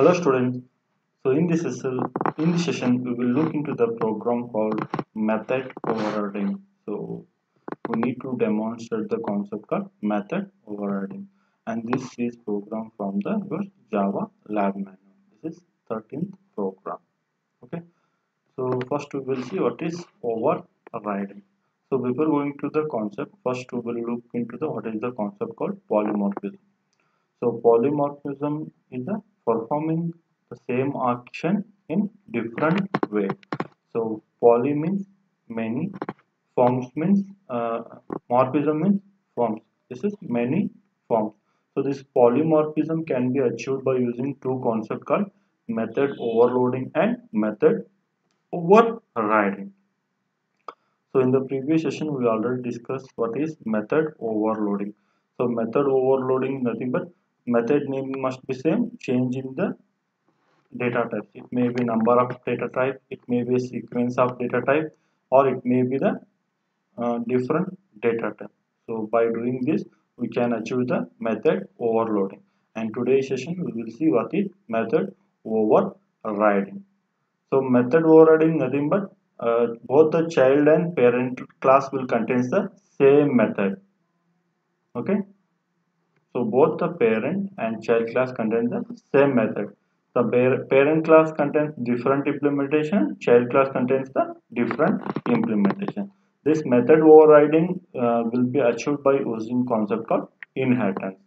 Hello students. So in this session we will look into the program called method overriding. So we need to demonstrate the concept called method overriding, and this is program from the your Java lab manual. This is 13th program. Okay. So first we will see what is overriding. So before going to the concept, first we will look into the what is the concept called polymorphism. So polymorphism is the performing the same action in different way. So poly means many, forms means morphism means forms. This is many forms. So this polymorphism can be achieved by using two concepts called method overloading and method overriding. So in the previous session, we already discussed what is method overloading. So method overloading nothing but method name must be same, change in the data types. It may be number of data type, it may be a sequence of data type, or it may be the different data type. So by doing this, we can achieve the method overloading. And today's session, we will see what is method overriding. So method overriding nothing but both the child and parent class will contain the same method. Okay. So both the parent and child class contain the same method. The parent class contains different implementation, child class contains the different implementation. This method overriding will be achieved by using concept called inheritance.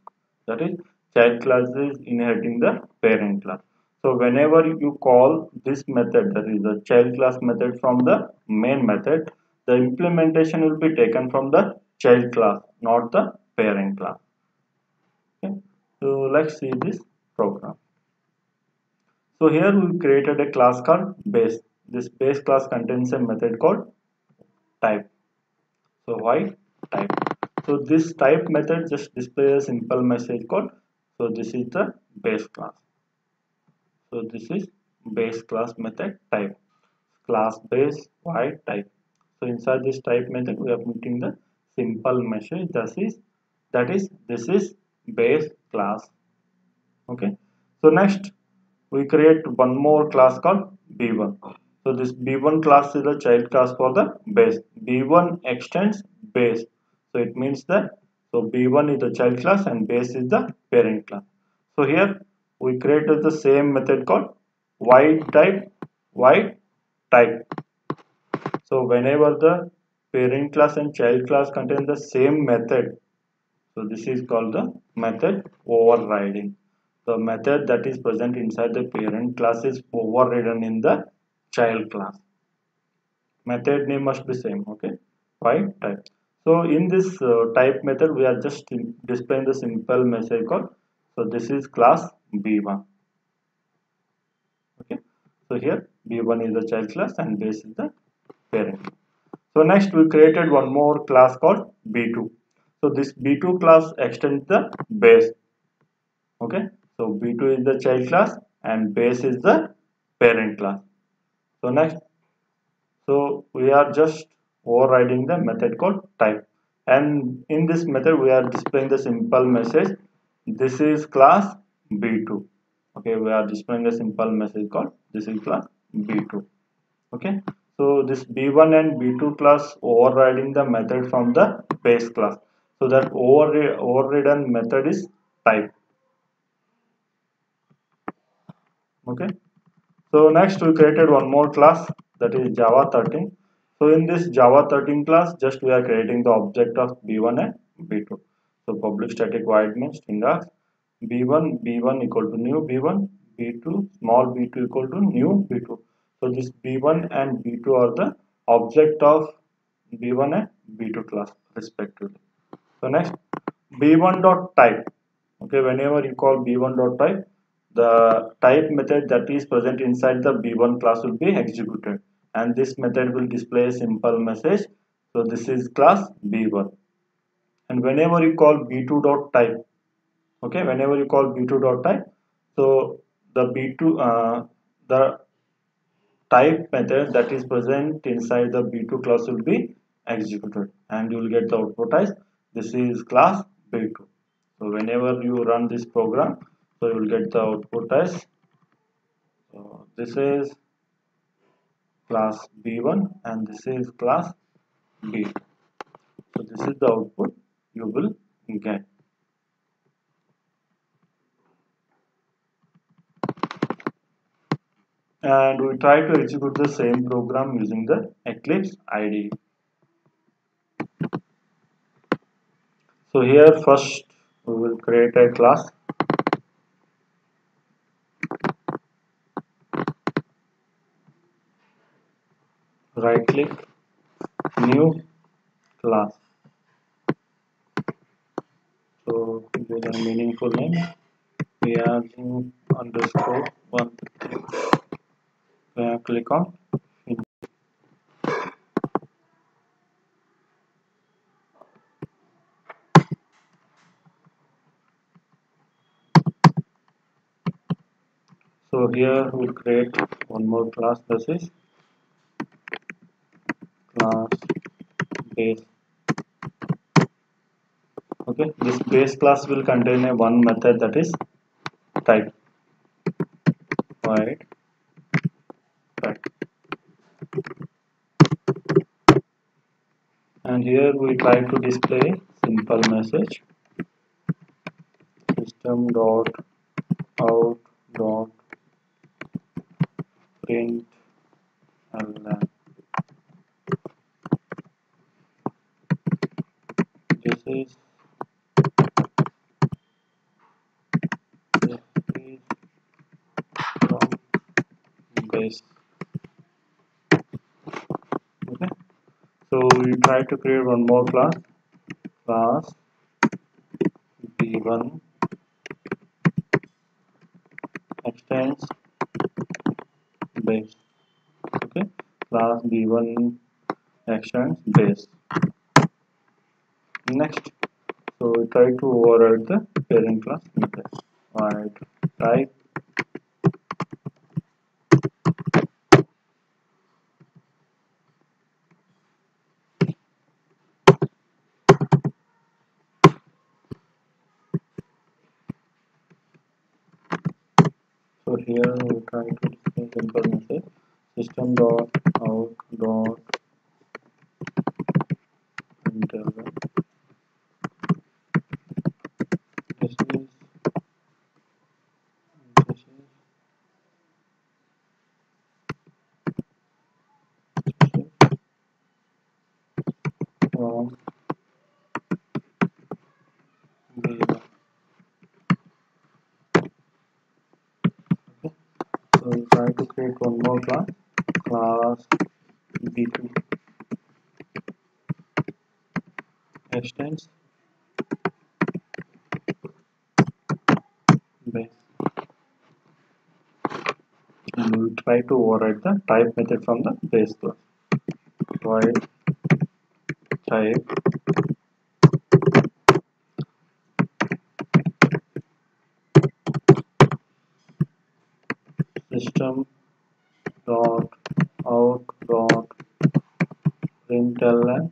That is, child class is inheriting the parent class. So whenever you call this method, that is the child class method from the main method, the implementation will be taken from the child class, not the parent class. Okay. So let's see this program. So here we created a class called base. This base class contains a method called type. So why type? So this type method just displays a simple message code. So this is the base class. So this is base class method type. Class base y type. So inside this type method we are putting the simple message that is this is base class. Okay. So next we create one more class called b1. So this b1 class is the child class for the base. b1 extends base. So it means that b1 is the child class and base is the parent class. So here we created the same method called y type. So whenever the parent class and child class contain the same method, so this is called the method overriding. The method that is present inside the parent class is overridden in the child class. Method name must be same. Okay, why type? So in this type method, we are just displaying the simple message called. So this is class B1. Okay, so here B1 is the child class and base is the parent. So next we created one more class called B2. So this B2 class extends the base. Okay, so B2 is the child class and base is the parent class. So next, so we are just overriding the method called type, and in this method we are displaying the simple message, this is class B2. Okay, we are displaying a simple message called this is class B2. Okay, so this B1 and B2 class overriding the method from the base class. So that overridden method is type. Okay, so next we created one more class, that is Java 13. So in this Java 13 class, just we are creating the object of B1 and B2. So public static void main string args B1 equal to new B1, B2 small b2 equal to new B2. So this B1 and B2 are the object of B1 and B2 class respectively. So next B1 dot type. Okay, whenever you call B1 dot type, the type method that is present inside the B1 class will be executed, and this method will display a simple message. So this is class B1. And whenever you call B2 dot type, okay, whenever you call B2 dot type, so the B2 the type method that is present inside the B2 class will be executed, and you will get the output as this is class B2. So whenever you run this program, so you will get the output as So this is class B1 and this is class B2. So this is the output you will get. And we try to execute the same program using the Eclipse IDE. So here first we will create a class. Right click, new class. So give a meaningful name. We are underscore 1. Click on finish. So here we'll create one more class. This is class base. Okay, this base class will contain a one method, that is type. Void type. And here we try to display simple message system dot out dot print this is from base. Okay, so we try to create one more class, class b1 extends base. Okay, class b1 extends base. Next, so we try to override the parent class method. Void type. So here we try to display simple message system dot out dot interval. This is from B1. Okay, so we try to create one more class, class B2 extends base. And we try to override the type method from the base class. Void type system dot out dot println.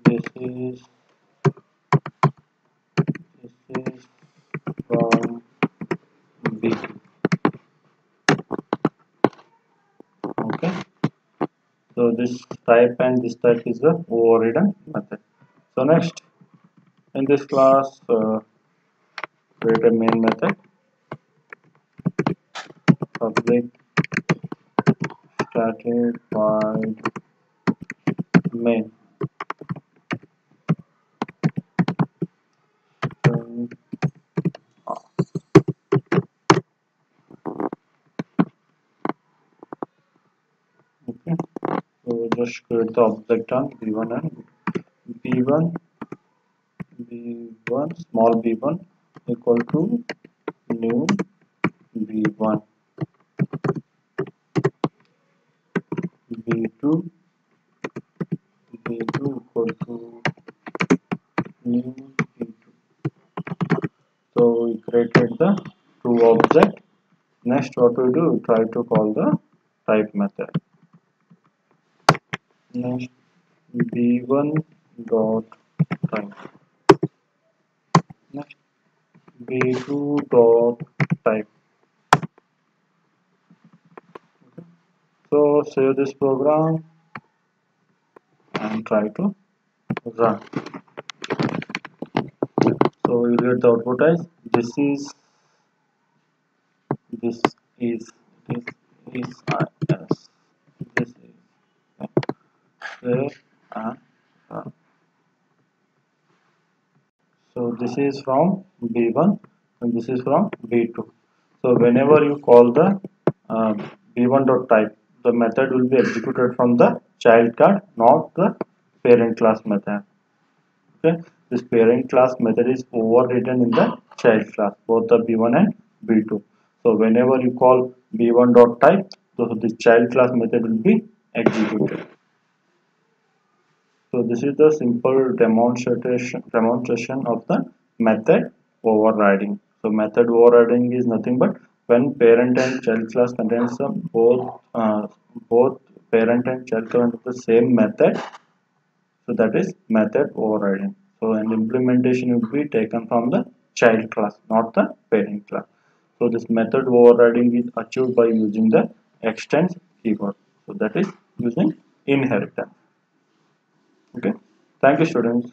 This is from B2. Okay, so this type and this type is the overridden method. So next, in this class, create a main method, public static void main. Okay, so just create the object on b1 and b1 b1 small b1 equal to new b1 b2 b2 equal to new b2. So we created the two object. Next, what we do, we try to call the type method. Next, b1 dot type. Next, b2 dot type. So save this program and try to run. So you get the output as this is this is this is is this is there and run. So this is from B1 and this is from B2. So whenever you call the uh, B1 dot type, the method will be executed from the child card, not the parent class method. Okay, this parent class method is overridden in the child class, both the B1 and B2. So whenever you call B1 dot type, so this child class method will be executed. So this is the simple demonstration of the method overriding. So method overriding is nothing but when parent and child class contains both parent and child contain the same method. So that is method overriding. So an implementation will be taken from the child class, not the parent class. So this method overriding is achieved by using the extends keyword. So that is using inheritance. Okay. Thank you, students.